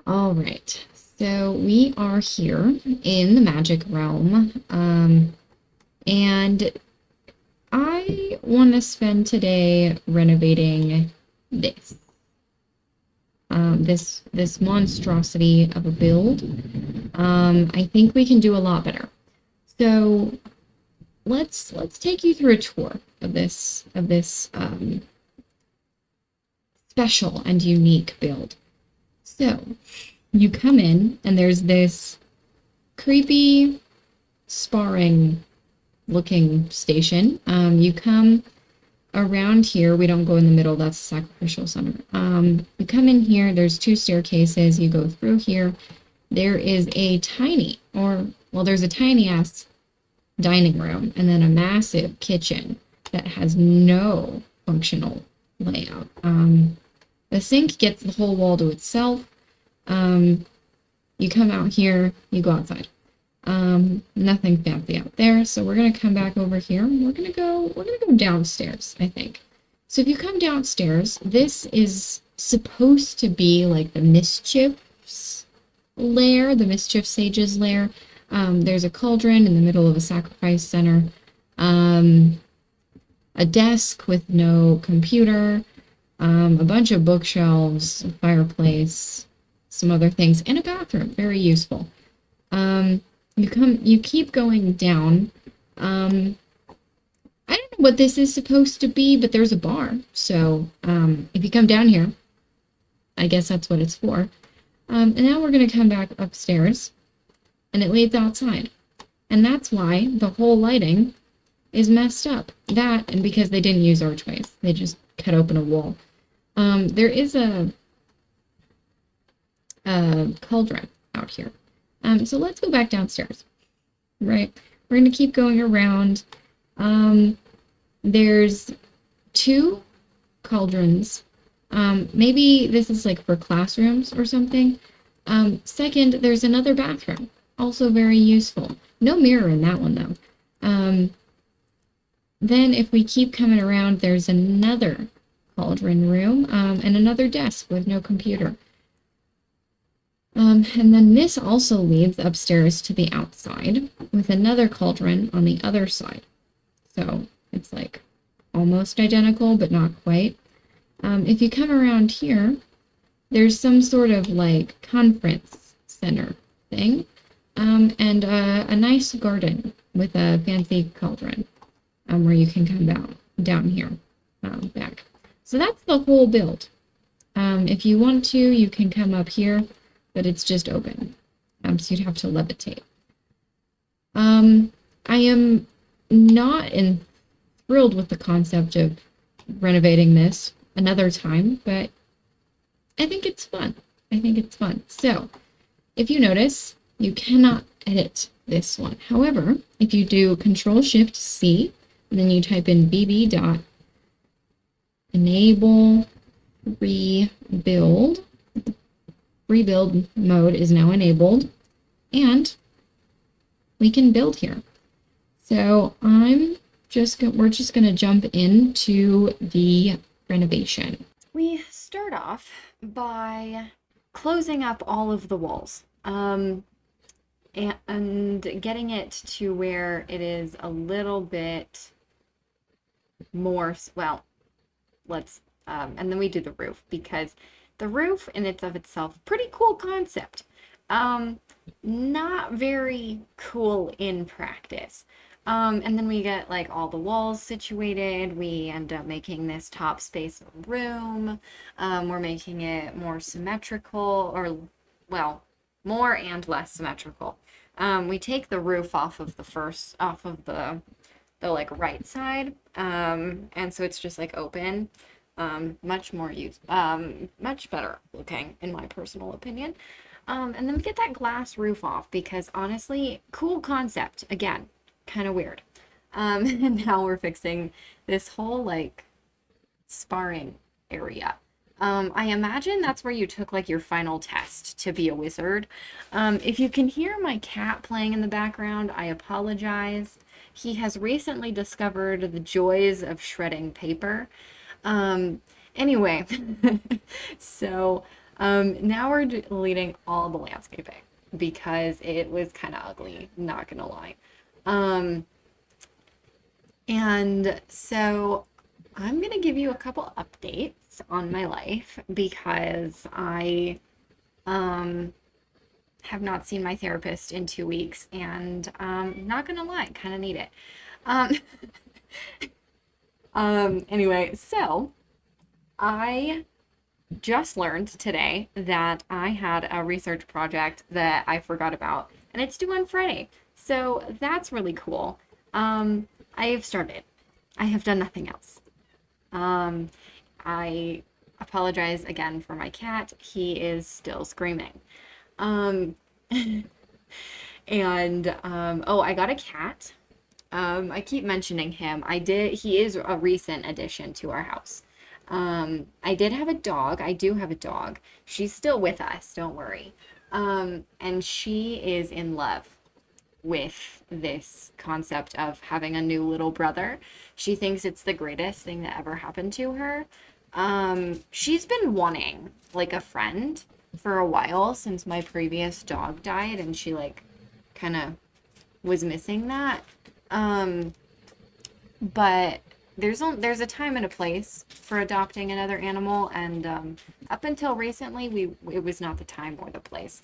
All right. So we are here in the magic realm. And I want to spend today renovating this. This monstrosity of a build. I think we can do a lot better. So let's take you through a tour of this special and unique build. So you come in and there's this creepy sparring looking station. You come around here. We don't go in the middle. That's a sacrificial center. You come in here. There's two staircases. You go through here. There is a there's a tiny ass dining room and then a massive kitchen that has no functional layout. The sink gets the whole wall to itself. Um, you come out here, you go outside. Nothing fancy out there. So we're gonna come back over here. We're gonna go downstairs, I think. So if you come downstairs, this is supposed to be like the mischief's lair, the mischief sage's lair. There's a cauldron in the middle of a sacrifice center. Um, a desk with no computer, a bunch of bookshelves, a fireplace, some other things, and a bathroom. Very useful. Um, you keep going down. I don't know what this is supposed to be, but there's a bar. So, if you come down here, I guess that's what it's for. And now we're gonna come back upstairs, and it leads outside. And that's why the whole lighting is messed up. That, and because they didn't use archways, they just cut open a wall. There is a cauldron out here. So let's go back downstairs, right? We're going to keep going around. There's two cauldrons. Maybe this is like for classrooms or something. Second, there's another bathroom, also very useful. No mirror in that one though. Then if we keep coming around, there's another cauldron room, and another desk with no computer. And then this also leads upstairs to the outside with another cauldron on the other side. So it's like almost identical, but not quite. If you come around here, there's some sort of like conference center thing, and a nice garden with a fancy cauldron, where you can come down here, back. So that's the whole build. If you want to, you can come up here, but it's just open. So you'd have to levitate. I am not thrilled with the concept of renovating this another time, but I think it's fun. I think it's fun. So if you notice, you cannot edit this one. However, if you do Control-Shift-C, and then you type in bb dot enable rebuild. Rebuild mode is now enabled, and we can build here. So we're just gonna jump into the renovation. We start off by closing up all of the walls, and getting it to where it is a little bit more, well, and then we do the roof, because the roof in itself, pretty cool concept. Not very cool in practice. And then we get like all the walls situated. We end up making this top space a room. We're making it more symmetrical, or, well, more and less symmetrical. We take the roof off of the like right side. And so it's just like open. Much better looking in my personal opinion. And then we get that glass roof off because honestly, cool concept. Again, kind of weird. And now we're fixing this whole like sparring area. I imagine that's where you took like your final test to be a wizard. If you can hear my cat playing in the background, I apologize. He has recently discovered the joys of shredding paper. Anyway, so Now we're deleting all the landscaping because it was kind of ugly, not gonna lie. Um, and so I'm gonna give you a couple updates on my life because I um have not seen my therapist in 2 weeks, and not gonna lie, kind of need it. Um, anyway, so I just learned today that I had a research project that I forgot about, and it's due on Friday. So that's really cool. I have started. I have done nothing else. Um, I apologize again for my cat. He is still screaming. Um, and oh, I got a cat. I keep mentioning him. I did. He is a recent addition to our house. I did have a dog. I do have a dog. She's still with us. Don't worry. And she is in love with this concept of having a new little brother. She thinks it's the greatest thing that ever happened to her. She's been wanting like a friend for a while since my previous dog died, and she like kind of was missing that. Um, but there's a time and a place for adopting another animal, and up until recently, we it was not the time or the place.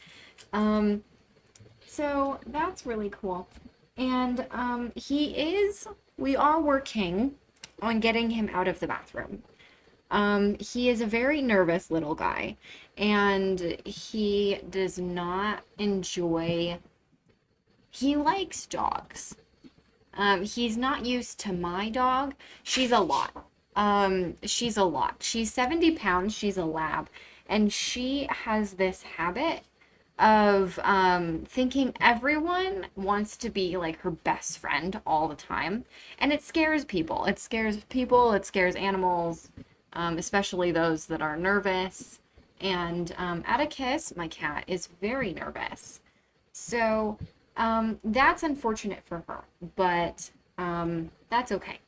Um, so that's really cool, and we are working on getting him out of the bathroom. He is a very nervous little guy, and he does not enjoy. He likes dogs. He's not used to my dog. She's a lot. She's a lot. She's 70 pounds. She's a lab. And she has this habit of thinking everyone wants to be like her best friend all the time. And it scares people. It scares people. It scares animals, especially those that are nervous. And Atticus, my cat, is very nervous. So that's unfortunate for her, but that's okay.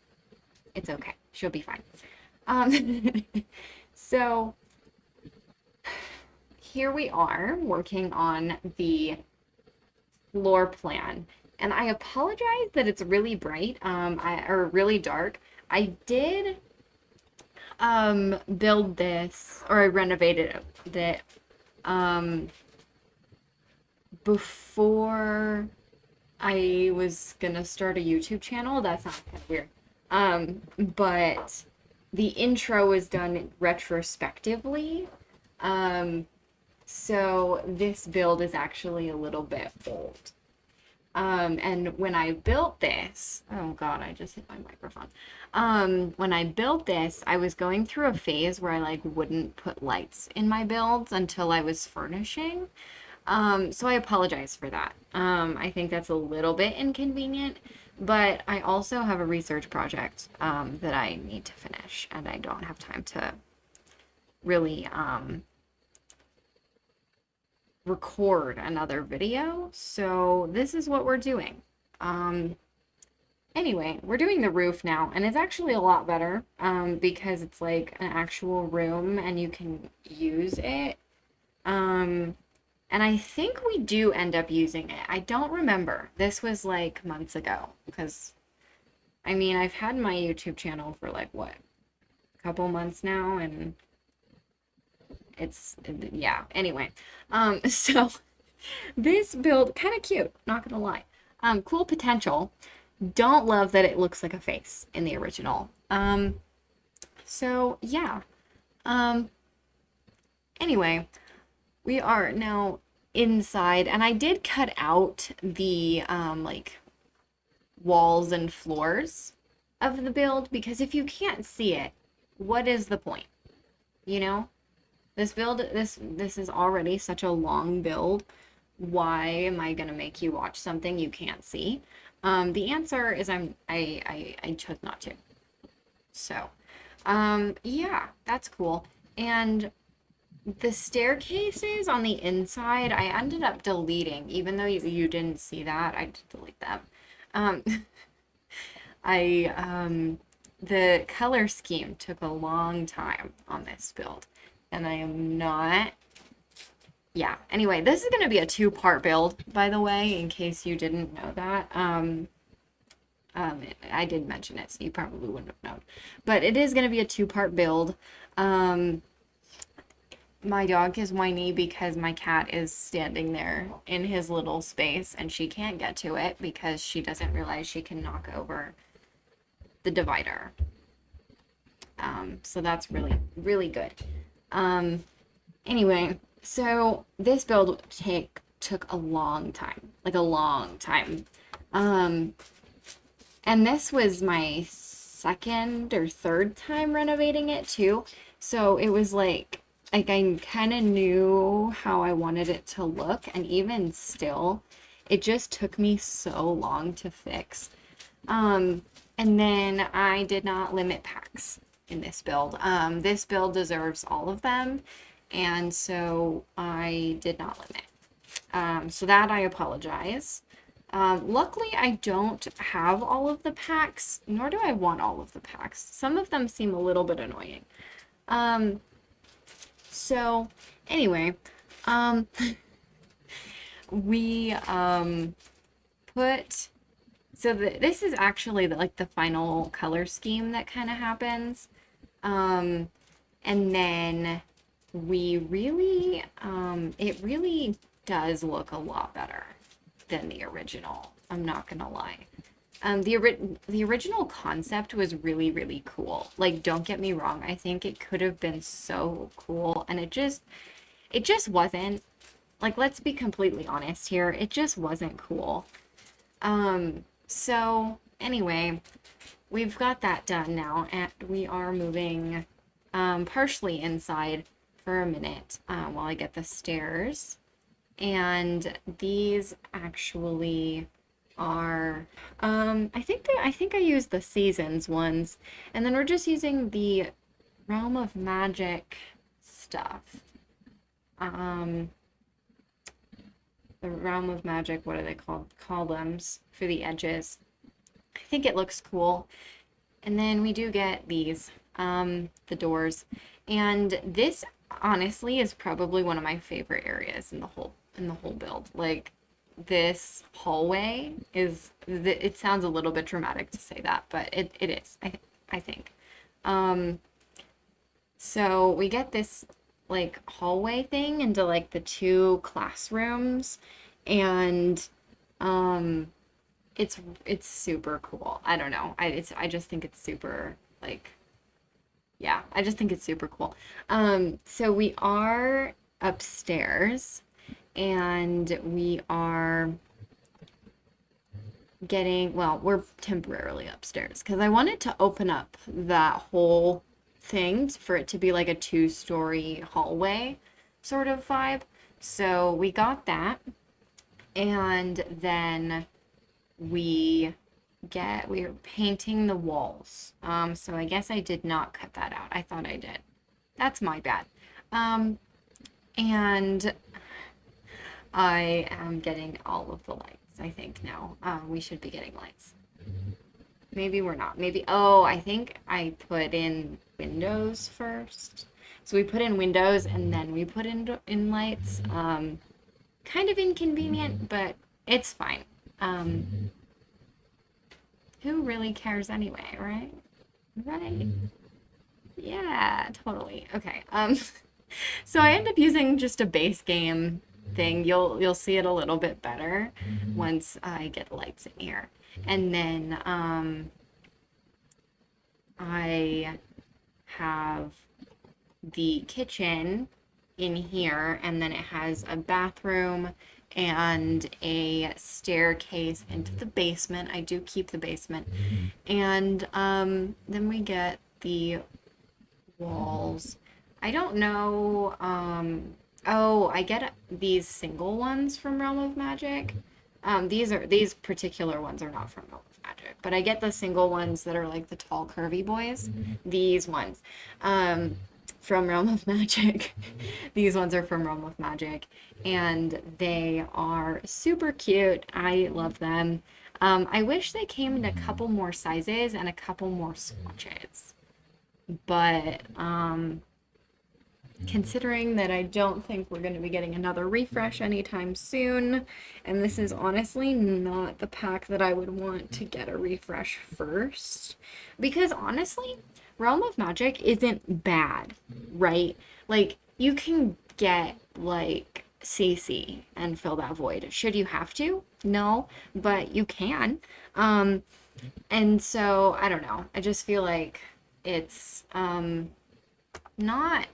It's okay. She'll be fine. Um, so here we are working on the floor plan. And I apologize that it's really bright, or really dark. I did build this, or I renovated it um before I was gonna start a YouTube channel. That sounds kind of weird. But the intro was done retrospectively. Um, so this build is actually a little bit old. And when I built this, oh God, I just hit my microphone. When I built this, I was going through a phase where I like wouldn't put lights in my builds until I was furnishing. So I apologize for that. I think that's a little bit inconvenient, but I also have a research project that I need to finish, and I don't have time to really record another video. So this is what we're doing. Um, anyway, we're doing the roof now, and it's actually a lot better because it's like an actual room and you can use it. Um, And I think we do end up using it. I don't remember. This was like months ago. Because, I mean, I've had my YouTube channel for like, what, a couple months now. And it's, yeah. Anyway. So this build, kind of cute. Not gonna lie. Cool potential. Don't love that it looks like a face in the original. So yeah. Um, anyway. We are now inside, and I did cut out the like walls and floors of the build because if you can't see it, what is the point? You know? This is already such a long build. Why am I gonna make you watch something you can't see? The answer is I chose not to. So, yeah, that's cool. And the staircases on the inside, I ended up deleting, even though you didn't see that, I did delete them. Um, the color scheme took a long time on this build, and I am not Yeah. Anyway, this is going to be a two-part build, by the way, in case you didn't know that. I did mention it, so you probably wouldn't have known. But it is going to be a two-part build. Um, my dog is whiny because my cat is standing there in his little space and she can't get to it because she doesn't realize she can knock over the divider. So that's really, really good. Um, Anyway, so this build took a long time, like a long time. Um, and this was my second or third time renovating it too. So it was like I kind of knew how I wanted it to look, and even still, it just took me so long to fix. Um, and then I did not limit packs in this build. This build deserves all of them, and so I did not limit. So that I apologize. Luckily, I don't have all of the packs, nor do I want all of the packs. Some of them seem a little bit annoying. Um, so anyway, um, we put this is actually like the final color scheme that kind of happens. Um, and then we really, it really does look a lot better than the original. I'm not gonna lie. The original concept was really, really cool. Like, don't get me wrong, I think it could have been so cool, and it just wasn't. Like, let's be completely honest here, it just wasn't cool. So anyway, we've got that done now, and we are moving partially inside for a minute while I get the stairs. And these actually are I think I used the seasons ones, and then we're just using the Realm of Magic stuff. Um the Realm of Magic, what are they called? Columns for the edges. I think it looks cool. And then we do get these, the doors. And this honestly is probably one of my favorite areas in the whole build. Like this hallway is it sounds a little bit dramatic to say that, but it is, I think. Um, so we get this like hallway thing into like the two classrooms, and um it's super cool. I don't know. I just think it's super like yeah, I just think it's super cool. So we are upstairs and we are well, we're temporarily upstairs because I wanted to open up that whole thing for it to be like a two-story hallway sort of vibe. So we got that, and then we we're painting the walls. So I guess I did not cut that out. I thought I did. That's my bad. Um, and I am getting all of the lights, I think now. We should be getting lights. Maybe we're not. Maybe, oh, I think I put in windows first. So we put in windows and then we put in lights. Kind of inconvenient, but it's fine. Who really cares anyway, right? Right. Yeah, totally. Okay. So I end up using just a base game thing. You'll see it a little bit better once I get lights in here. And then I have the kitchen in here, and then it has a bathroom and a staircase into the basement. I do keep the basement. And then we get the walls. I don't know. Oh, I get these single ones from Realm of Magic. These particular ones are not from Realm of Magic, but I get the single ones that are like the tall, curvy boys. These ones, from Realm of Magic. These ones are from Realm of Magic, and they are super cute. I love them. I wish they came in a couple more sizes and a couple more swatches, but considering that I don't think we're going to be getting another refresh anytime soon, and this is honestly not the pack that I would want to get a refresh first, because honestly, Realm of Magic isn't bad, right? Like, you can get, like, CC and fill that void. Should you have to? No, but you can. Um, and so, I don't know. I just feel like it's, not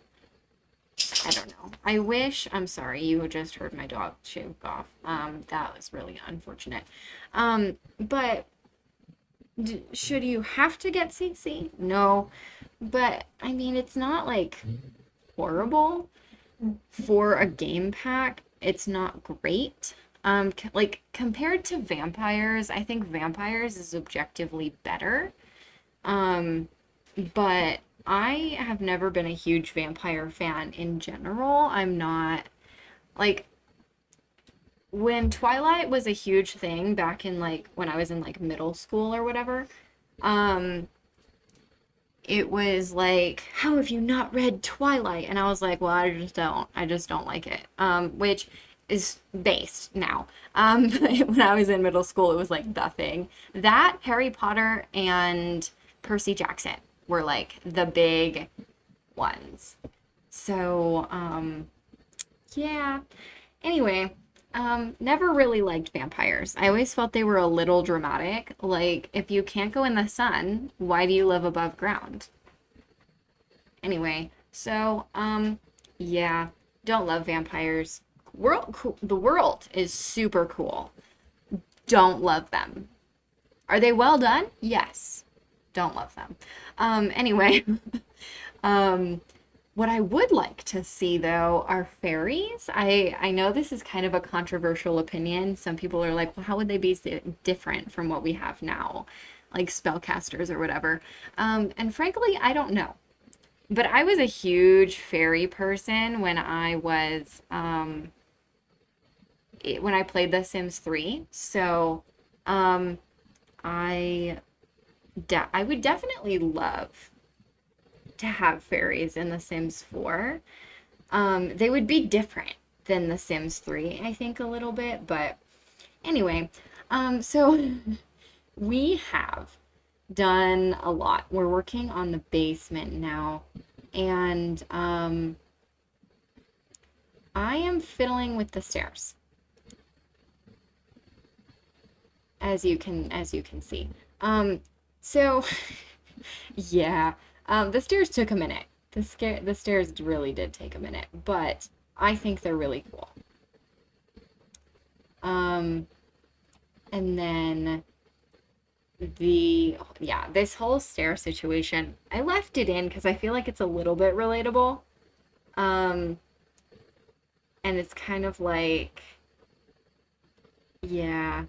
I don't know. I wish, I'm sorry, you just heard my dog shave off. That was really unfortunate. But should you have to get CC? No. But I mean, it's not like horrible for a game pack. It's not great. Like compared to vampires, I think vampires is objectively better. Um, but I have never been a huge vampire fan in general. I'm not like when Twilight was a huge thing back in like when I was in like middle school or whatever. Um, it was like, how have you not read Twilight? And I was like, well, I just don't like it. Which is based now. When I was in middle school, it was like the thing. That Harry Potter and Percy Jackson were like the big ones. So, yeah. Anyway, never really liked vampires. I always felt they were a little dramatic. Like, if you can't go in the sun, why do you live above ground? Anyway, so, yeah, don't love vampires. The world is super cool. Don't love them. Are they well done? Yes. Don't love them. Anyway, um, what I would like to see though are fairies. I know this is kind of a controversial opinion. Some people are like, well, how would they be different from what we have now, like spellcasters or whatever? And frankly, I don't know. But I was a huge fairy person when I was when I played The Sims 3. So um, I I would definitely love to have fairies in The Sims 4. They would be different than The Sims 3, I think, a little bit. But anyway, so we have done a lot. We're working on the basement now. And I am fiddling with the stairs, as you can see. So yeah, the stairs took a minute. The stairs really did take a minute, but I think they're really cool. Um, and then yeah, this whole stair situation, I left it in because I feel like it's a little bit relatable. Um, and it's kind of like, yeah,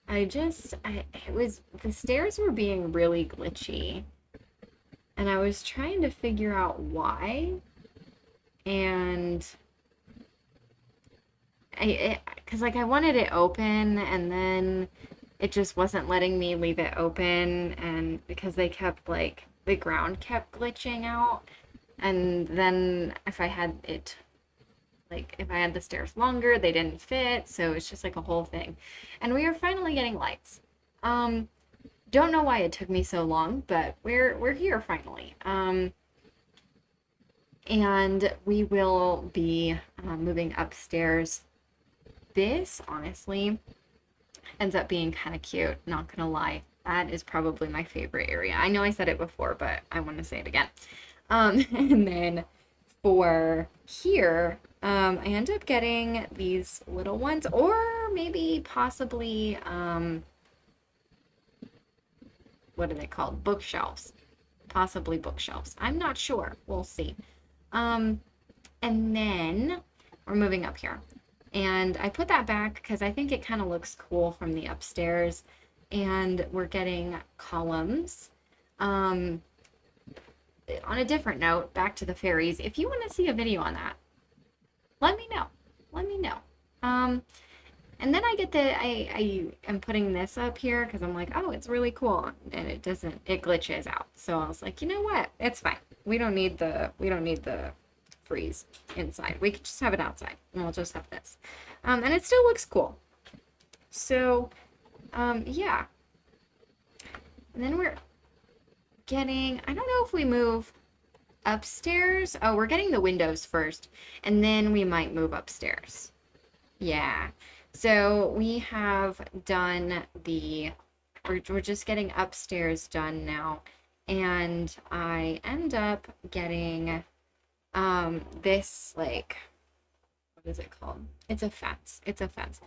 it was, the stairs were being really glitchy, and I was trying to figure out why, and because like I wanted it open, and then it just wasn't letting me leave it open, and because they kept like, the ground kept glitching out, and then if I had it, like if I had the stairs longer, they didn't fit, so it's just like a whole thing. And we are finally getting lights. Um, don't know why it took me so long, but we're here finally. And we will be moving upstairs. This honestly ends up being kind of cute, not gonna lie. That is probably my favorite area. I know I said it before, but I want to say it again. And then for here, I end up getting these little ones, or maybe possibly, what are they called? Bookshelves. Possibly bookshelves. I'm not sure. We'll see. Um, and then we're moving up here. And I put that back because I think it kind of looks cool from the upstairs. And we're getting columns. On a different note, back to the fairies. If you want to see a video on that, let me know. Let me know. And then I am putting this up here because I'm like, oh, it's really cool. And it glitches out. So I was like, you know what? It's fine. We don't need the freeze inside. We could just have it outside and we'll just have this. And it still looks cool. So, yeah. And then we're getting, I don't know if we move upstairs. Oh, we're getting the windows first, and then we might move upstairs. Yeah. So we have done we're just getting upstairs done now. And I end up getting this like what is it called? It's a fence. It's a fence.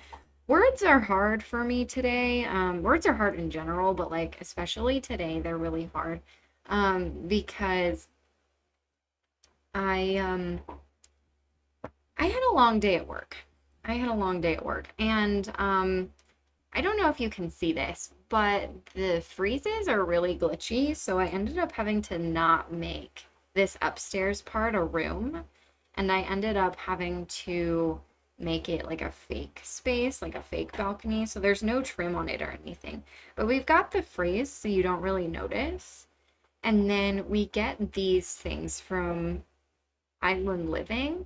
Words are hard for me today. Words are hard in general, but like especially today, they're really hard. Because I I had a long day at work. I had a long day at work, and I don't know if you can see this, but the freezes are really glitchy, so I ended up having to not make this upstairs part a room, and I ended up having to make it like a fake space, like a fake balcony, so there's no trim on it or anything. But we've got the freeze, so you don't really notice. And then we get these things from Island Living,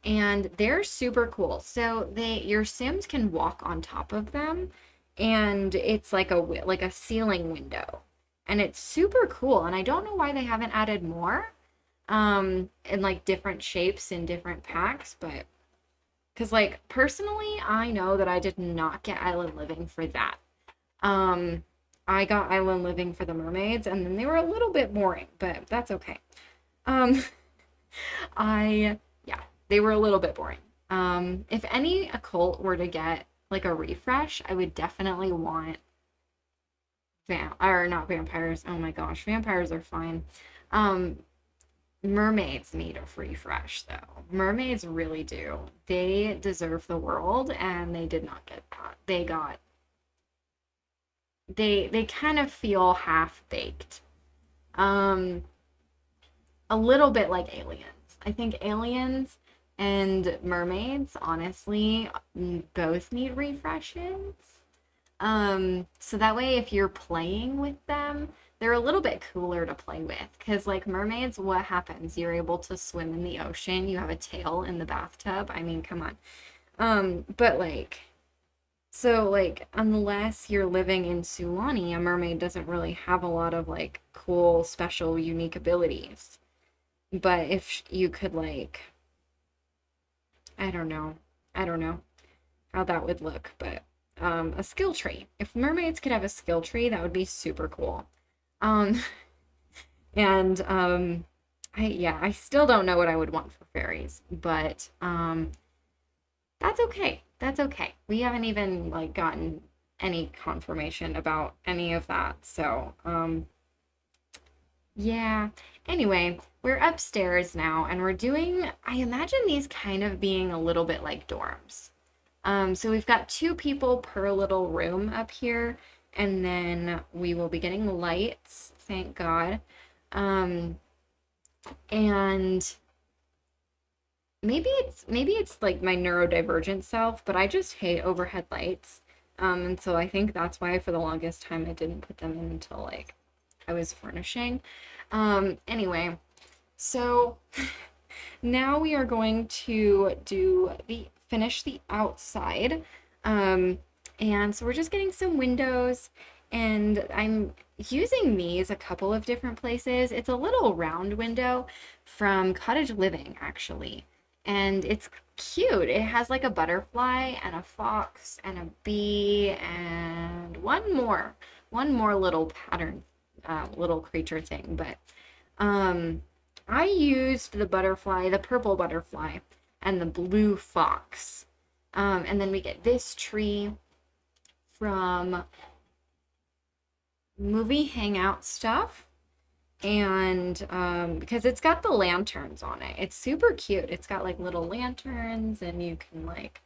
and they're super cool. So your Sims can walk on top of them, and it's like a ceiling window, and it's super cool. And I don't know why they haven't added more, in like different shapes in different packs, but because like personally, I know that I did not get Island Living for that. Um, I got Island Living for the mermaids, and then they were a little bit boring, but that's okay. Um, yeah, they were a little bit boring. If any occult were to get like a refresh, I would definitely want or not vampires. Oh my gosh, vampires are fine. Um, Mermaids need a refresh though. Mermaids really do. They deserve the world, and they did not get that. They kind of feel half baked. Um, a little bit like aliens. I think aliens and mermaids, honestly, both need refreshes. So that way, if you're playing with them, they're a little bit cooler to play with. Because, like, mermaids, what happens? You're able to swim in the ocean, you have a tail in the bathtub. I mean, come on. But, like, so, like, unless you're living in Sulani, a mermaid doesn't really have a lot of, like, cool, special, unique abilities. But if you could, like, I don't know. I don't know how that would look, but a skill tree. If mermaids could have a skill tree, that would be super cool. Um, and I still don't know what I would want for fairies, but that's okay. That's okay. We haven't even like gotten any confirmation about any of that. So, yeah. Anyway, we're upstairs now and we're doing, I imagine these kind of being a little bit like dorms. So we've got two people per little room up here, and then we will be getting lights, thank God. Um, and maybe it's like my neurodivergent self, but I just hate overhead lights. And so I think that's why for the longest time I didn't put them in until like I was furnishing. Anyway, so now we are going to finish the outside. And so we're just getting some windows, and I'm using these a couple of different places. It's a little round window from Cottage Living, actually. And it's cute. It has like a butterfly and a fox and a bee and one more little pattern, little creature thing. But I used the butterfly, the purple butterfly, and the blue fox. And then we get this tree from movie hangout stuff. And because it's got the lanterns on it. It's super cute. It's got like little lanterns, and you can like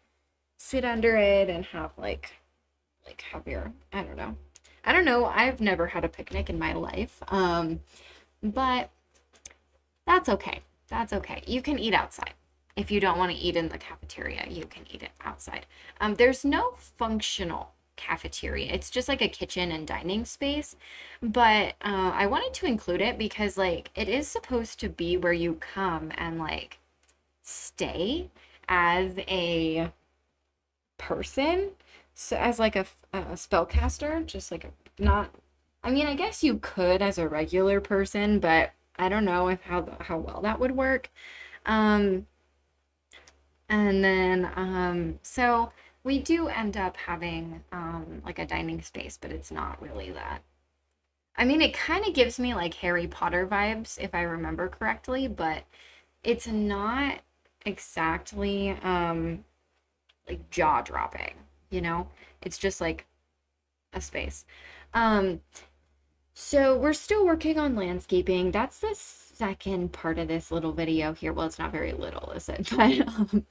sit under it and have like have your I don't know. I don't know. I've never had a picnic in my life. But that's okay. That's okay. You can eat outside. If you don't want to eat in the cafeteria, you can eat it outside. There's no functional cafeteria. It's just like a kitchen and dining space. But I wanted to include it because like it is supposed to be where you come and like stay as a person, so as like a spellcaster, just like a, not. I mean, I guess you could as a regular person, but I don't know if how well that would work. Um, and then so we do end up having like a dining space, but it's not really that. I mean, it kind of gives me like Harry Potter vibes if I remember correctly, but it's not exactly like jaw dropping, you know? It's just like a space. Um, so we're still working on landscaping. That's the second part of this little video here. Well, it's not very little, is it? But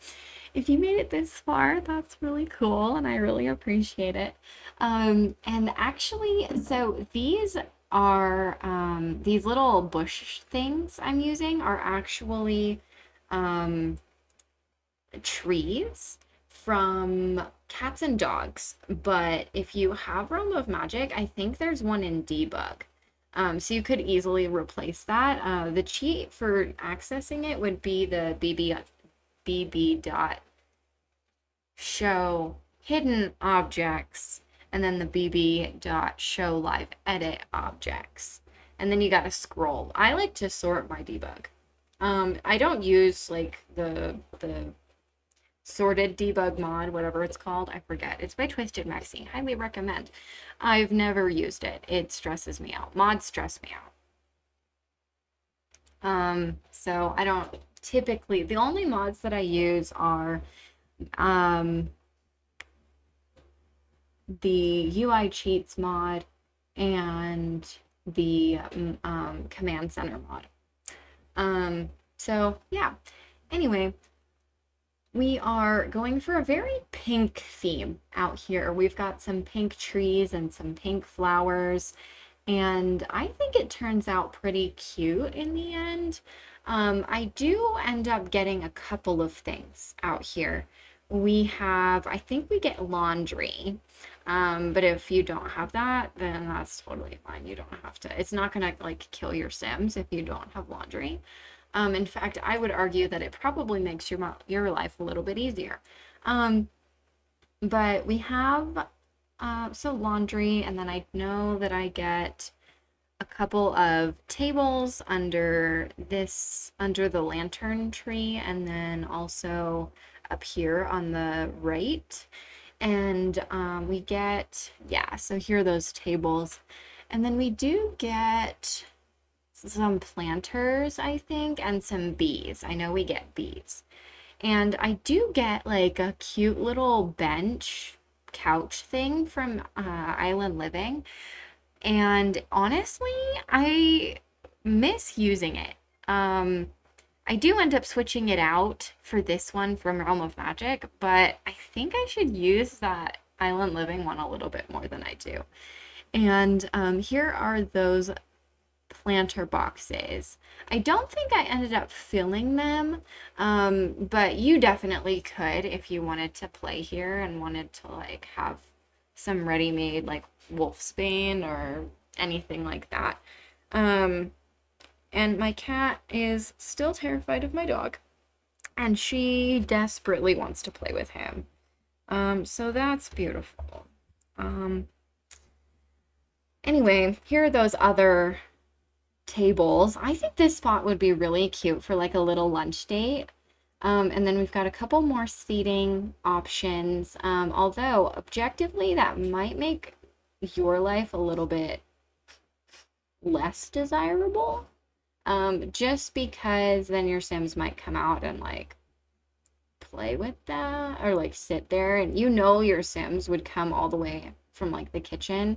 if you made it this far, that's really cool, and I really appreciate it. And actually, so these little bush things I'm using are actually um, trees from cats and dogs. But if you have Realm of Magic, I think there's one in debug. So you could easily replace that. The cheat for accessing it would be the BB dot show hidden objects, and then the BB dot show live edit objects. And then you gotta scroll. I like to sort my debug. I don't use like the sorted debug mod, whatever it's called. I forget. It's by Twisted Maxine. Highly recommend. I've never used it. It stresses me out. Mods stress me out. So I don't typically, the only mods that I use are um the UI cheats mod and the command center mod. So yeah. Anyway, we are going for a very pink theme out here. We've got some pink trees and some pink flowers, and I think it turns out pretty cute in the end. I do end up getting a couple of things out here. We have, I think we get laundry, but if you don't have that, then that's totally fine. You don't have to, it's not gonna like kill your Sims if you don't have laundry. In fact, I would argue that it probably makes your life a little bit easier. Um, but we have so laundry, and then I know that I get a couple of tables under the lantern tree, and then also up here on the right. And we get, yeah, so here are those tables. And then we do get some planters, I think, and some bees. I know we get bees. And I do get like a cute little bench couch thing from Island Living. And honestly, I miss using it. I do end up switching it out for this one from Realm of Magic, but I think I should use that Island Living one a little bit more than I do. And here are those planter boxes. I don't think I ended up filling them, but you definitely could if you wanted to play here and wanted to like have some ready-made like wolfsbane or anything like that. And my cat is still terrified of my dog, and she desperately wants to play with him. So that's beautiful. Anyway, here are those other tables. I think this spot would be really cute for like a little lunch date. And then we've got a couple more seating options. Although objectively that might make your life a little bit less desirable. Just because then your Sims might come out and like play with that or like sit there, and you know your Sims would come all the way from like the kitchen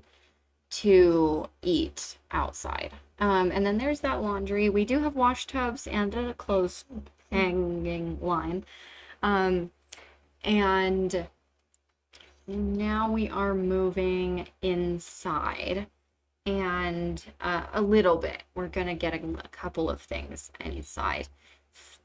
to eat outside. And then there's that laundry. We do have wash tubs and a clothes hanging line. And now we are moving inside, and a little bit. We're gonna get a couple of things inside.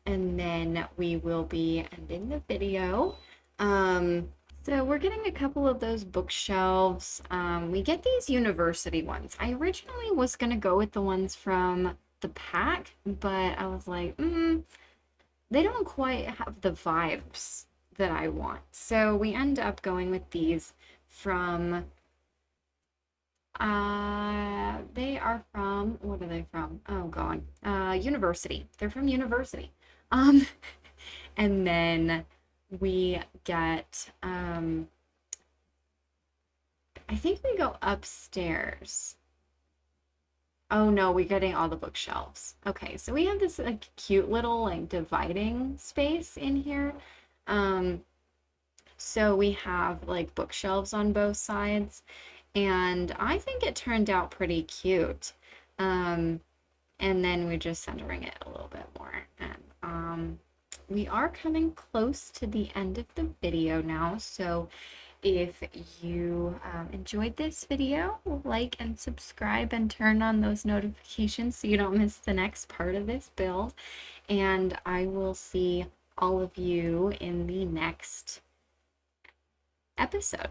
and then we will be ending the video. Um, so we're getting a couple of those bookshelves. We get these university ones. I originally was gonna go with the ones from the pack, but I was like, they don't quite have the vibes that I want. So we end up going with these from they are from, what are they from? Oh God. University. They're from University. Um, and then we get I think we go upstairs. Oh no, we're getting all the bookshelves. Okay, so we have this like cute little like dividing space in here. Um, so we have like bookshelves on both sides, and I think it turned out pretty cute. Um, and then we're just centering it a little bit more. And we are coming close to the end of the video now, so if you enjoyed this video, like and subscribe and turn on those notifications so you don't miss the next part of this build. And I will see all of you in the next episode.